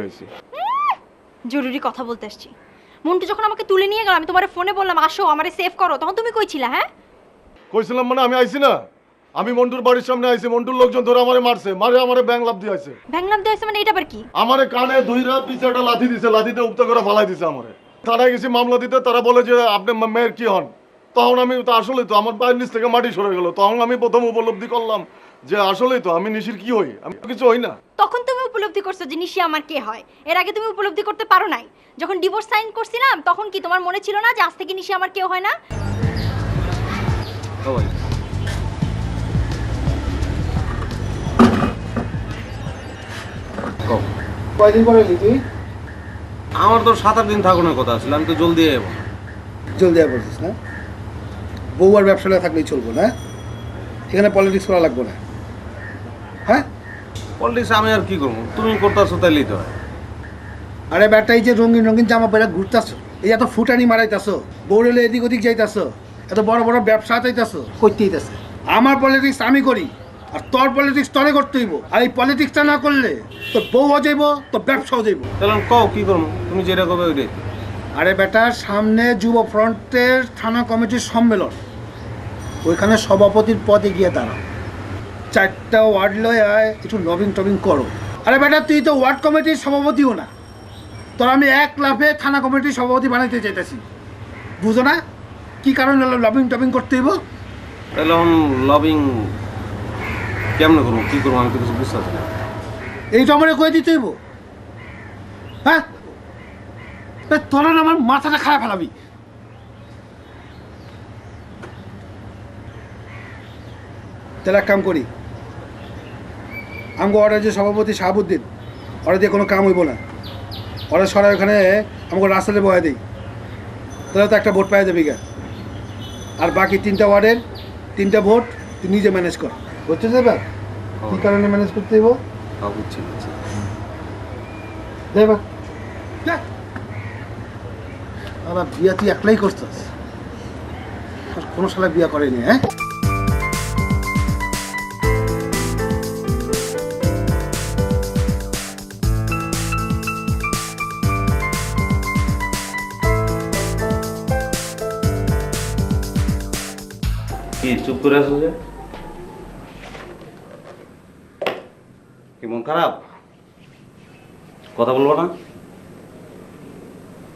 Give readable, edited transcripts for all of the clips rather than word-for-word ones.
আইছি। জরুরি কথা বলতে আসছি। মন্টু যখন আমাকে তুলে নিয়ে গেল, আমি তোমার ফোনে বললাম আসো আমারে সেভ করো, তখন তুমি কই ছিলা? হ্যাঁ কইছিলাম মানে আমি আইছি না, আমি মন্টুর বাড়ির সামনে আইছি, মন্টুর লোকজন ধরে আমারে মারছে, মারে আমারে ব্যাং লাভ দিয়ে আইছে। ভ্যাংলাম দেওয়া মানে এটা আবার কি? আমারে কানে ধইরা পিছাটা লাথি দিছে, লাথিতে উপতা করে ফালাই দিছে আমারে। থানায় গেছি মামলা দিতে, তারা বলে যে আপনি মেয়ের কি হন। তখন আমি তো আসলেই তো আমার পায়ের নিচ থেকে মাটি সরে গেল। তখন আমি প্রথম উপলব্ধি করলাম যে আসলেই তো আমি নিশির কি হই, আমি কিছু হই না। তখন তুমি উপলব্ধি করছো যে নিশি আমার কে হয়। এর আগে তুমি উপলব্ধি করতে পারো নাই। যখন ডিভোর্স সাইন করছিলাম তখন কি তোমার মনে ছিল না যে আজ থেকে নিশি আমার কেউ হয় না? কয়দিন পরে এলি তুই? আমার তো 7-8 দিন থাকানোর কথা ছিল, আমি তো জলদি যাবো। জলদি আয় বলছিস না? বউ আর ব্যবসাটা থাকলেই চলবো না? এখানে পলিটিক্স করা লাগবে না, হ্যাঁ? পলিটিক্স আমি আর কি করবো, তুমি করতেছো তাইলেই তো হয়। আরে ব্যাটা, এই যে রঙিন রঙিন জামা পরে ঘুরতাছো, এই এত ফুটানি মারাইতাছো, বউরেলে এদিক ওদিক যাইতাছো, এত বড় বড় ব্যবসা চাইতাছো, করতে হইতাছে। আমার পলিটিক্স আমি করি, আর তোর পলিটিক্স তোরে করতে হইব। আর এই পলিটিক্সটা না করলে তোর বউও যাইব, তোর ব্যবসাও যাইব। তাহলে কও কি করবো, তুমি যেটা কবে ওইটাই। আরে বেটা, সামনে যুব ফ্রন্টের থানা কমিটির সম্মেলন, ওইখানে সভাপতির পদে গিয়ে দাঁড়াও। 4টা ওয়ার্ড লয় আয়, একটু লবিং টবিং করো। আরে বেটা, তুই তো ওয়ার্ড কমিটির সভাপতিও না, তোর আমি এক লাফে থানা কমিটির সভাপতি বানাইতে চাইতেছি। বুঝো না কি কারণে লবিং টবিং করতে হইব? তাহলে এখন লবিং কেমনে করবো, কি করবো, আমি তো কিছু বুঝতে পারছি না। এইটা আমার কয়ে দিতে হইব? হ্যাঁ, তোরা না আমার মাথাটা খারাপ ফেলাবি। তাহলে এক কাম করি, আমাকে অর্ডার যে সভাপতি শাহাবুদ্দিন, ওরা দিয়ে কোনো কাম হইব না। ওরা সরাই ওখানে আমাকে রাস্তাতে বয়া দিই, তাহলে তো একটা ভোট পাওয়া যাবে গা। আর বাকি 3টা ওয়ার্ডের 3টা ভোট তুই নিজে ম্যানেজ কর। বুঝতে যাবে কী কারণে ম্যানেজ করতে হইব? বুঝছি বুঝছি। দেবা আমার বিয়া তুই একলাই করছিস, আর কোনো সালে বিয়া করেনি। হ্যাঁ, কি চুপ করে আছো যে? কি মন খারাপ? কথা বলবো না?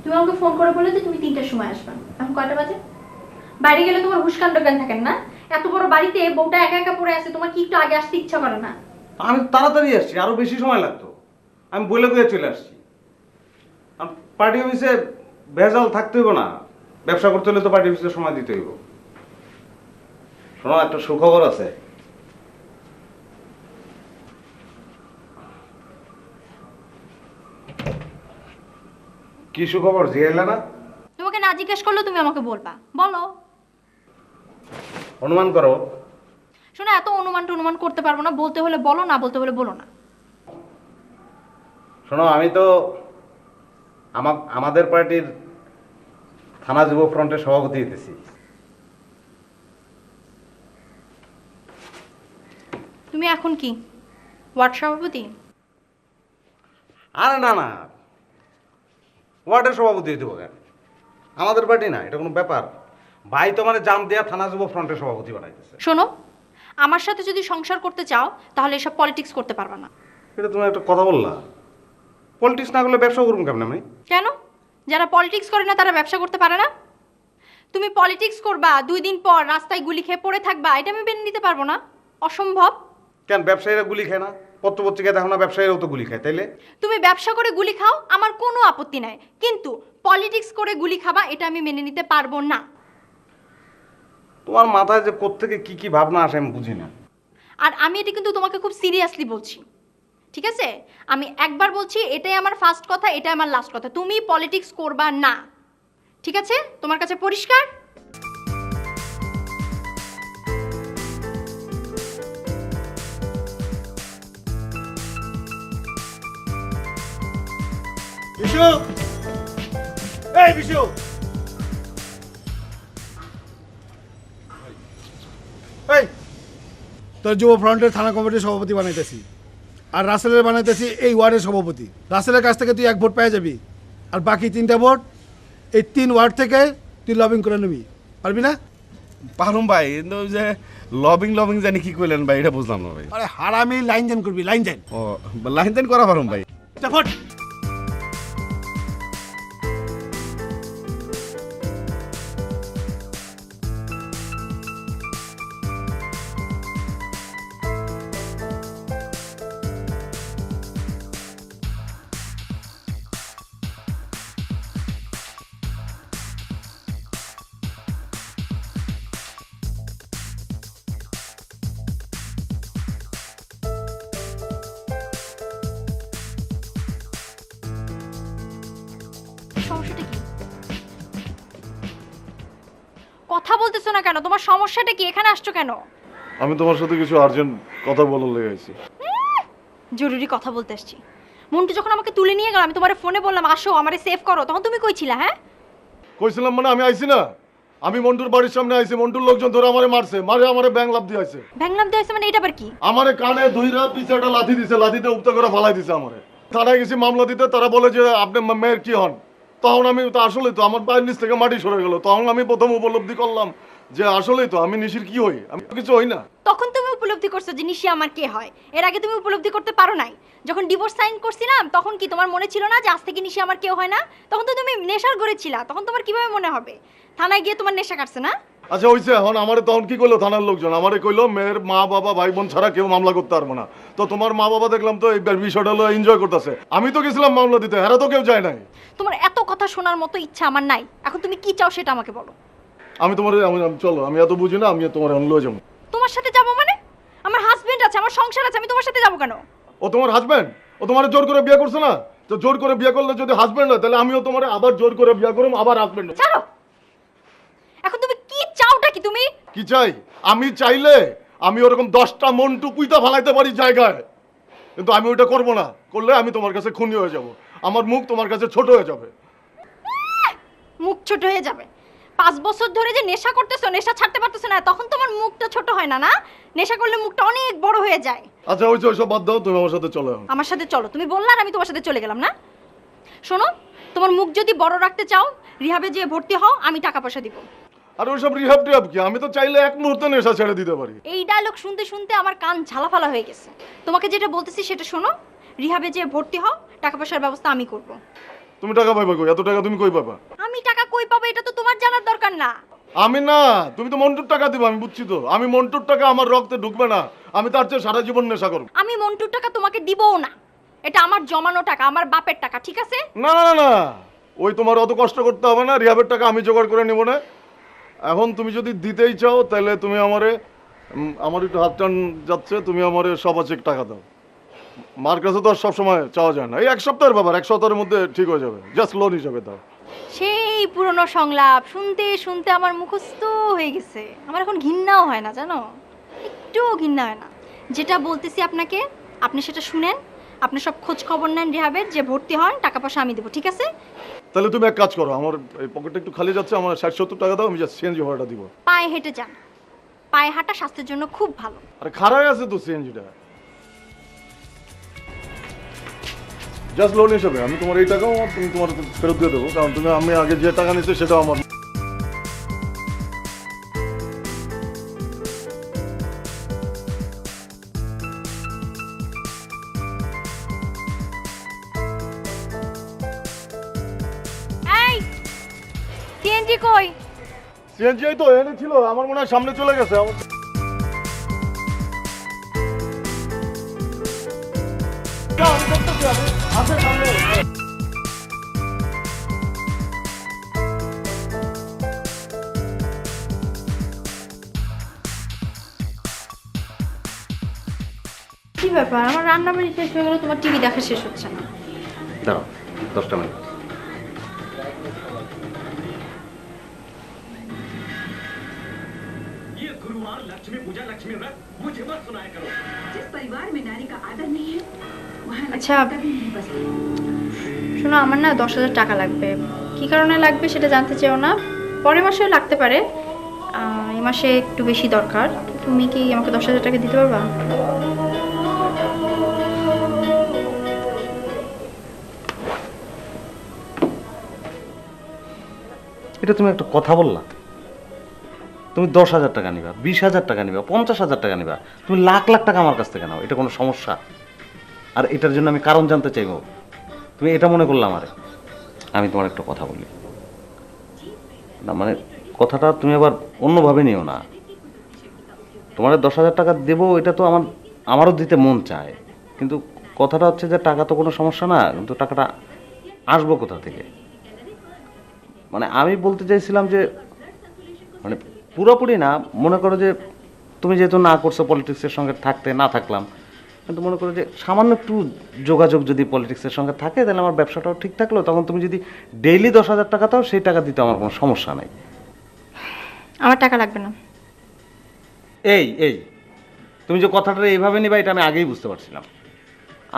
তুমি আমাকে ফোন করে বলে যে তুমি 3টার সময় আসবা। এখন কয়টা বাজে? বাইরে গেলে তোমার হুশকাণ্ড জ্ঞান থাকেন না? এত বড় বাড়িতে বউটা একা একা পড়ে আছে, তোমার কি একটু আগে আসতে ইচ্ছা করে না? আমি তাড়াতাড়ি আসছি, আরো বেশি সময় লাগতো। আমি বলে দিয়ে চলে আসছি। পার্টি অফিসে ভেজাল থাকতে হইব না, ব্যবসা করতে হলে তো পার্টি অফিসে সময় দিতে হইব। শোনো, একটা সুখবর আছে। কি সুখবর জিগাইলা না? তোমাকে না জিজ্ঞেস করলেও তুমি আমাকে বলবা, বলো। অনুমান করো। শোনো, এত অনুমান করতে পারবো না, বলতে হলে বলো, না বলতে হলে বলো না। শোনো, আমি তো আমাদের পার্টির থানা যুব ফ্রন্টের সভাপতি হইতেছি। তুমি এখন কি ওয়ার্ড সভাপতি? আরে না না, ওয়ার্ডের সভাপতি হইতে কেন? আমাদের পার্টি না, এটা কোনো ব্যাপার? ভাই তো মানে জাম দেয়া থানা যুব ফ্রন্টের সভাপতি বানাইতেছে। শোনো, আমার সাথে যদি সংসার করতে চাও তাহলে এসব পলিটিক্স করতে পারবা না। এটা তুমি একটা কথা বললা। পলিটিক্স না করলে ব্যবসা করুন কেমন আমি? কেন? যারা পলিটিক্স করে না তারা ব্যবসা করতে পারে না? তুমি পলিটিক্স করবা, 2 দিন পর রাস্তায় গুলি খেয়ে পড়ে থাকবা, এটা আমি মেনে নিতে পারবো না, অসম্ভব। কেন, ব্যবসায়ীরা গুলি খায় না? পত্রপত্রিকায় দেখো না ব্যবসায়ীরাও তো গুলি খায়, তাইলে? তুমি ব্যবসা করে গুলি খাও, আমার কোনো আপত্তি নাই, কিন্তু পলিটিক্স করে গুলি খাবা এটা আমি মেনে নিতে পারবো না। তোমার মাথায় যে কোত্থেকে কি কি ভাবনা আসে আমি বুঝি না। আর আমি এটা কিন্তু তোমাকে খুব সিরিয়াসলি বলছি, ঠিক আছে? আমি একবার বলছি, এটাই আমার ফার্স্ট কথা, এটাই আমার লাস্ট কথা, তুমি পলিটিক্স করবা না, ঠিক আছে? তোমার কাছে পরিষ্কার? বিশু, এই বিশু, এই তোর যুব ফ্রন্টের থানা কমিটির সভাপতি বানাইতেছি। আর রাসেলের বানাইতেছি এই ওয়ার্ডের সভাপতি। রাসেলের কাছ থেকে তুই 1 ভোট পেয়ে যাবি, আর বাকি 3টা ভোট এই 3 ওয়ার্ড থেকে তুই লবিং করে নিবি, পারবি না? পারুম ভাই, কিন্তু ওই যে লবিং জানি কি কইলেন ভাই, এটা বুঝলাম না ভাই। আরে হারামি লাইন জেন করবি, লাইন জেন। ও লাইন দেন করা পারুম ভাই। ভোট। সমস্যাটা কি? কথা বলতেছো না কেন? তোমার সমস্যাটা কি? এখানে আসছো কেন? আমি তোমার সাথে কিছু আর্জেন্ট কথা বলার লেগে আইছি। জরুরি কথা বলতে আসছি। মন্টু যখন আমাকে তুলে নিয়ে গেল, আমি তোমার ফোনে বললাম আসো আমারে সেভ করো, তখন তুমি কই ছিলা? হ্যাঁ, কইছিলাম মানে আমি আইছি না, আমি মন্টুর বাড়ির সামনে আইছি, মন্টুর লোকজন ধরে আমারে মারছে, আমারে ব্যাং লাভ দিয়ে আইছে। ভ্যাংলাম দিয়েছে মানে এটা আবার কি? আমারে কানে ধইরা পিছাটা লাথি দিছে, লাথিতে উপতা করে ফালাই দিছে আমারে। থানায় গেছি মামলা দিতে, তারা বলে যে আপনি মেয়ের কি হন? তখন আমি তো আসলেই তো আমার পায়ের নিচ থেকে মাটি সরে গেল, তখন আমি প্রথম উপলব্ধি করলাম যে আসলেই তো আমি নিশির কি হই, আমি তো কিছু হই না। তখন তুমি উপলব্ধি করছো যে নিশি আমার কে হয়। এর আগে তুমি উপলব্ধি করতে পারো নাই। যখন ডিভোর্স সাইন করছিলাম তখন কি তোমার মনে ছিল না যে আজ থেকে নিশি আমার কেউ হয় না? তখন তো তুমি নেশার ঘরে ছিলা, তখন তোমার কিভাবে মনে হবে? থানায় গিয়ে তোমার নেশা কাটছে না? আচ্ছা হইছে, এখন আমারে তখন কি করলো থানার লোকজন? আমারে কইলো মেয়ের মা বাবা ভাই বোন ছাড়া কেউ মামলা করতে পারবো না। তো তোমার মা বাবা দেখলাম তো এই বিষয়টা হলো এনজয় করতেছে, আমি তো গেছিলাম মামলা দিতে, এরা তো কেউ যায় নাই। তোমার এত কথা শোনার মতো ইচ্ছা আমার নাই। এখন তুমি কি চাও সেটা আমাকে বলো। আমি তোমার চলো, আমি এত বুঝি না, আমি তোমার এখন লয়ে যাবো। তোমার সাথে যাবো মানে? আমার হাজবেন্ড আছে, আমার সংসার আছে, আমি তোমার সাথে যাবো কেন? ও তোমার হাজবেন্ড? ও তোমার জোর করে বিয়ে করছে না? তো জোর করে বিয়ে করলে যদি হাজবেন্ড হয়, তাহলে আমিও তোমার আবার জোর করে বিয়ে করব, আবার হাজবেন্ড। ছাড়ো। এখন তুমি কি চাওটা কি? তুমি কি চাই? আমি চাইলে আমি ওরকম 10টা মন্টু পুইতা ফালাইতে পারি জায়গায়, কিন্তু আমি ওইটা করবো না। করলে আমি তোমার কাছে খুনি হয়ে যাব, আমার মুখ তোমার কাছে ছোট হয়ে যাবে। মুখ ছোট হয়ে যাবে? 5 বছর ধরে যে নেশা করতেছো, নেশা ছাড়তে পারতেছো না, তখন তোমার মুখটা ছোট হয় না? না, নেশা করলে মুখটা অনেক বড় হয়ে যায়। আচ্ছা ওই ওইসব বাদ দাও, তুমি আমার সাথে চলো এখন। আমার সাথে চলো তুমি বললা, আর আমি তোমার সাথে চলে গেলাম। না শোনো, তোমার মুখ যদি বড় রাখতে চাও রিহাবে যেয়ে ভর্তি হও, আমি টাকা পয়সা দিব। আর ওইসব রিহাব টিহাব কি? আমি তো চাইলে এক মুহূর্তে নেশা ছেড়ে দিতে পারি। এই ডায়লগ শুনতে শুনতে আমার কান ঝালাফালা হয়ে গেছে। তোমাকে যেটা বলতেছি সেটা শোনো, রিহাবে যেয়ে ভর্তি হও, টাকা পয়সার ব্যবস্থা আমি করব। তুমি টাকা পাইবা কই? এত টাকা তুমি কই পাবা? আমি টাকা কই পাবো এটা তো তোমার জানার দরকার না। আমি না, তুমি তো মন্টুর টাকা দিবা, আমি বুঝছি তো। আমি মন্টুর টাকা আমার রক্তে ঢুকবে না, আমি তার চেয়ে সারা জীবন নেশা করবো। আমি মন্টুর টাকা তোমাকে দিবও না, এটা আমার জমানো টাকা, আমার বাপের টাকা, ঠিক আছে? না না না না, ওই তোমার অত কষ্ট করতে হবে না, রিহাবের টাকা আমি জোগাড় করে নিব না। এখন তুমি যদি দিতেই চাও তাহলে তুমি আমারে আমার একটু হাত টান যাচ্ছে, তুমি আমারে সবাচিক টাকা দাও। মার কাছে তো আর সবসময় চাওয়া যায় না, এই 1 সপ্তাহের ব্যাপার, 1 সপ্তাহের মধ্যে ঠিক হয়ে যাবে, জাস্ট লোন হিসাবে দাও। সেই পুরনো সংলাপ শুনতে শুনতে আমার মুখস্থ হয়ে গেছে। আমার এখন ঘৃণাও হয় না, জানো, একটুও ঘৃণা হয় না। যেটা বলতেছি আপনাকে, আপনি সেটা শুনেন, আপনি সব খোঁজ খবর নেন রিহাবের, যে ভর্তি হন, টাকা পয়সা আমি দেবো, ঠিক আছে? তাহলে তুমি এক কাজ করো, আমার এই পকেটটা একটু খালি যাচ্ছে, আমার 60-70 টাকা দাও, আমি জাস্ট সিএনজি ভাড়াটা দিব। পায়ে হেঁটে যান, পায়ে হাঁটা স্বাস্থ্যের জন্য খুব ভালো। আরে খারাপ আছে তো সিএনজিটা, জাস্ট লোন হিসাবে আমি তোমার এই টাকাও তুমি তোমার ফেরত দিয়ে দেবো, কারণ তুমি আমি আগে যে টাকা নিচ্ছি সেটাও আমার। এই সিএনজি কই? সিএনজি তো এনে ছিল, আমার মনে হয় সামনে চলে গেছে। কি ব্যাপার, আমার রান্না বাড়ি শেষ হয়ে গেল, তোমার টিভি দেখা শেষ হচ্ছে না? দাঁড়াও 10টা মিনিট। ये गुरुवार लक्ष्मी पूजा लक्ष्मी व्रत मुझे मत सुनाया करो। जिस परिवार में नारी का आदर नहीं है वहाँ अच्छा। लक्ष्मी कभी नहीं बसती। শোনো, আমার না 10,000 টাকা লাগবে। কি কারণে লাগবে সেটা জানতে চাও না? পরের মাসেও লাগতে পারে, এই মাসে একটু বেশি দরকার। তুমি কি আমাকে 10,000 টাকা দিতে পারবা? এটা তুমি একটা কথা বললা? তুমি 10,000 টাকা নিবা, 20,000 টাকা নিবা, 50,000 টাকা নিবা, তুমি লাখ লাখ টাকা আমার কাছ থেকে নাও, এটা কোনো সমস্যা? আর এটার জন্য আমি কারণ জানতে চাইবো? তুমি এটা মনে করলে আমারে? আমি তোমার একটা কথা বলি না, মানে কথাটা তুমি আবার অন্যভাবে নিও না। তোমার 10,000 টাকা দেবো, এটা তো আমারও দিতে মন চায়, কিন্তু কথাটা হচ্ছে যে টাকা তো কোনো সমস্যা না, কিন্তু টাকাটা আসবো কোথা থেকে? মানে আমি বলতে চাইছিলাম যে মানে পুরোপুরি না, মনে করো যে তুমি যেহেতু না করছো পলিটিক্সের সঙ্গে থাকতে, না থাকলাম, কিন্তু মনে করো যে সামান্য একটু যোগাযোগ যদি পলিটিক্সের সঙ্গে থাকে, তাহলে আমার ব্যবসাটাও ঠিক থাকলো। তখন তুমি যদি ডেইলি 10,000 টাকা দাও, সেই টাকা দিতে আমার কোনো সমস্যা নাই। আমার টাকা লাগবে না। এই এই তুমি যে কথাটা এইভাবে নিবা, এটা আমি আগেই বুঝতে পারছিলাম।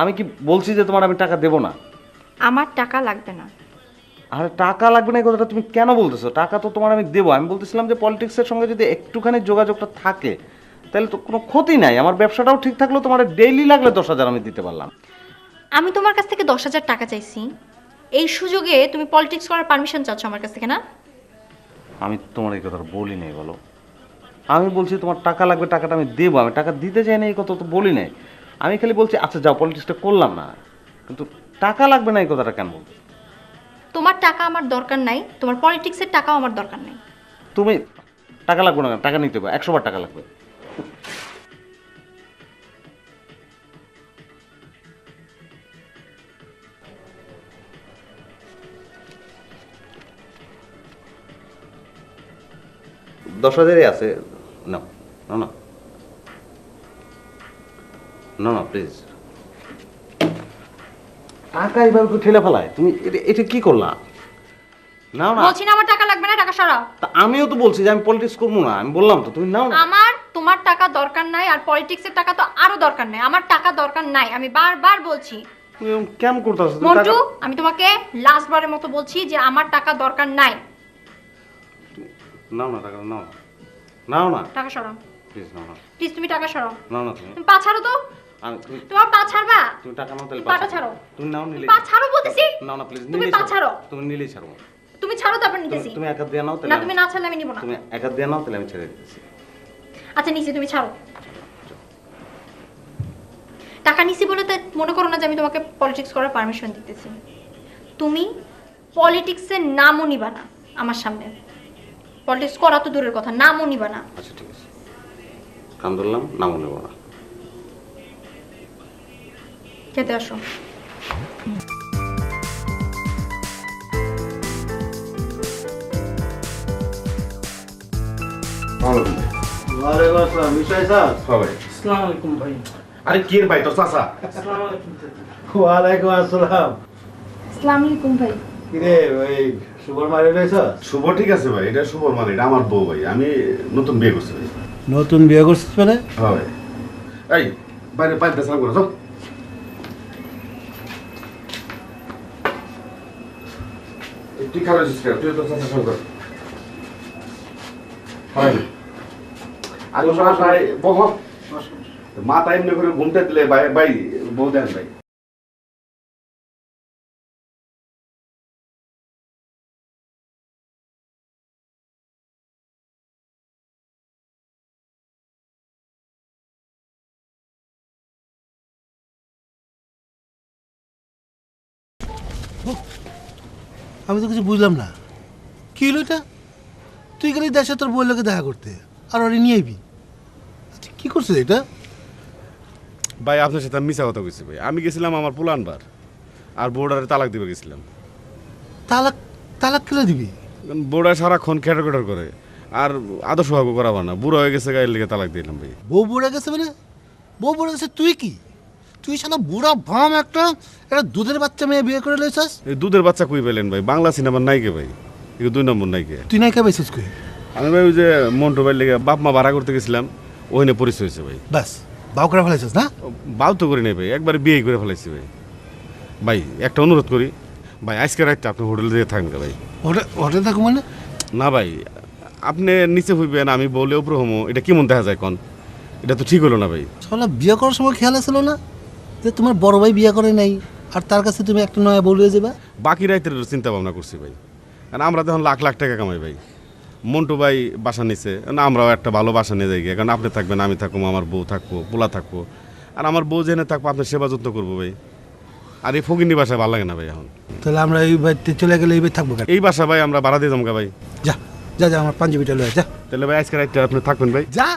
আমি কি বলছি যে তোমার আমি টাকা দেবো না? আমার টাকা লাগবে না। আরে টাকা লাগবে না এই কথাটা তুমি কেন বলতেছো? টাকা তো তোমার আমি দেবো। আমি বলতেছিলাম যে পলিটিক্সের সঙ্গে যদি একটুখানি যোগাযোগটা থাকে, তাহলে তো কোনো ক্ষতি নাই, আমার ব্যবসাটাও ঠিক থাকলো, তোমার ডেইলি লাগলে 10,000 আমি দিতে পারলাম। আমি তোমার কাছ থেকে 10,000 টাকা চাইছি, এই সুযোগে তুমি পলিটিক্স করার পারমিশন চাচ্ছ আমার কাছ থেকে, না? আমি তোমার এই কথা বলি নাই, বলো। আমি বলছি তোমার টাকা লাগবে, টাকাটা আমি দেবো, আমি টাকা দিতে চাই না এই কথা তো বলি নাই। আমি খালি বলছি আচ্ছা যাও, পলিটিক্সটা করলাম না, কিন্তু টাকা লাগবে না এই কথাটা কেন বলছো? তোমার টাকা আমার দরকার নাই, তোমার পলিটিক্সের টাকাও আমার দরকার নাই। তুমি টাকা লাগবে না, টাকা নিতে হবে, 100 বার টাকা লাগবে। দশ হাজারই আছে, না না না না না প্লিজ। টাকা এইভাবে তো ঠেলে ফেলায়, তুমি এটা কি করলা? নাও না। বলছি না আমার টাকা লাগবে না, টাকা সরাও। তা আমিও তো বলছি যে আমি পলিটিক্স করবো না, আমি বললাম তো, তুমি নাও না। আমার তোমার টাকা দরকার নাই, আর পলিটিক্সের টাকা তো আরো দরকার নাই। আমার টাকা দরকার নাই, আমি বারবার বলছি। তুমি এরকম কেমন করতেছো? মন্টু, আমি তোমাকে লাস্ট বারের মতো বলছি যে আমার টাকা দরকার নাই। নাও না টাকা, নাও না, নাও না, টাকা সরাও প্লিজ নাও না, প্লিজ, তুমি টাকা সরাও। নাও না তুমি। তুমি পা ছাড়ো তো। তোমার পা ছাড়বা? তুমি টাকা নাও, তাহলে পাটা ছাড়ো। তুমি নাও, নিলে পা ছাড়ো বলতেছি। নাও না প্লিজ, তুমি পা ছাড়ো। তুমি নিলেই ছাড়বো। তুমি ছাড়ো, তারপর নিতেছি। তুমি এক হাত দিয়ে নাও, না, তাহলে তুমি না ছাড়লে আমি নিব না। তুমি এক হাত দিয়ে নাও, তাহলে আমি ছেড়ে দিতেছি। আচ্ছা নিছি, তুমি ছাড়ো। টাকা নিছি বলে তো মনে করো না যে আমি তোমাকে পলিটিক্স করার পারমিশন দিতেছি। তুমি পলিটিক্সের নামও নিবা না আমার সামনে। পলিটিক্স করা তো দূরের কথা, নামও নিবা না। আচ্ছা ঠিক আছে, কান ধরলাম, নামও নেবো না। খেতে আসো। ওয়ালাইকুম আসসালাম, বিষয় স্যার। আসসালামু আলাইকুম ভাই। আরে কি রে ভাই তোর চাচা? আসসালামু আলাইকুম। ওয়ালাইকুম আসসালাম। আসসালামু আলাইকুম ভাই। কিরে ওই সুবর মারি রয়েছ? শুভ ঠিক আছে ভাই, এটা শুভর মানে, এটা আমার বউ ভাই, আমি নতুন বিয়ে করছি ভাই। নতুন বিয়ে করছিস মানে? হ্যাঁ ভাই। এই বাইরে বাইরে সালাম করে যাও। তুই খাবার আছিস কেন? তুই তোর চাচা সঙ্গ কর। হয় আর ভাই বহ মাথা এমনি করে ঘুমতে দিলে ভাই ভাই বউ দেন ভাই। আমি তো কিছু বুঝলাম না, কি হলো এটা? তুই গেলি দেশে তোর বই লোকে দেখা করতে, আর ওরে নিয়ে আইবি? কি করছিস এটা? ভাই আপনার সাথে আমি মিশা কথা কইছি ভাই, আমি গেছিলাম আমার পুলানবার আর বোর্ডারে তালাক দিবে গেছিলাম। তালাক? তালাক কেলে দিবি? বোর্ডার সারাক্ষণ খেটার খেটার করে আর আদর্শ ভাগ করাবো না, বুড়ো হয়ে গেছে গায়ের লিগে তালাক দিলাম ভাই। বউ বুড়া গেছে মানে? বউ বুড়া গেছে তুই কি? তুই শালা বুড়া ভাম একটা দুধের বাচ্চা মেয়ে বিয়ে করে লইছাস? এই দুধের বাচ্চা কই পেলেন ভাই? বাংলা সিনেমার নায়িকা ভাই, এগুলো 2 নম্বর নায়িকা। তুই নায়িকা পাইছিস কই? আমি ভাই ওই যে মন্টু ভাইয়ের লেগে বাপ মা ভাড়া করতে গেছিলাম, ওইখানে পরিচয় হয়েছে ভাই। বাস বাউ করে ফেলাইছিস না? বাউ তো করি নাই ভাই, একবারে বিয়ে করে ফেলাইছি ভাই। ভাই একটা অনুরোধ করি ভাই, আজকে রাতটা আপনি হোটেলে দিয়ে থাকবেন ভাই। হোটেল থাকো মানে? না ভাই, আপনি নিচে হইবেন, আমি বলে উপরে হমো, এটা কেমন দেখা যায় কন? এটা তো ঠিক হলো না ভাই। শালা বিয়ে করার সময় খেয়াল আসলো না যে তোমার বড় ভাই বিয়ে করে নাই, আর তার কাছে তুমি একটা নয়া বউ লয়ে যাবা? বাকি রাইতের চিন্তা ভাবনা করছি ভাই, কারণ আমরা তখন লাখ লাখ টাকা কামাই ভাই। মন্টু ভাই বাসা নিছে, না আমরাও একটা ভালো বাসা নিয়ে যাই গিয়ে, কারণ আপনি থাকবেন, আমি থাকবো, আমার বউ থাকবো, পোলা থাকবো, আর আমার বউ জেনে থাকবো, আপনার সেবা যত্ন করবো ভাই। আর এই ফকিনি বাসায় ভালো লাগে না ভাই এখন। তাহলে আমরা এই বাড়িতে চলে গেলে এই বাড়ি থাকবো কেন? এই বাসা ভাই আমরা ভাড়া দিয়ে জমকা ভাই। যা যা যা আমার পাঞ্জাবিটা লয়ে যা তাহলে ভাই আজকে রাইতে আপনি থাকবেন ভাই। যা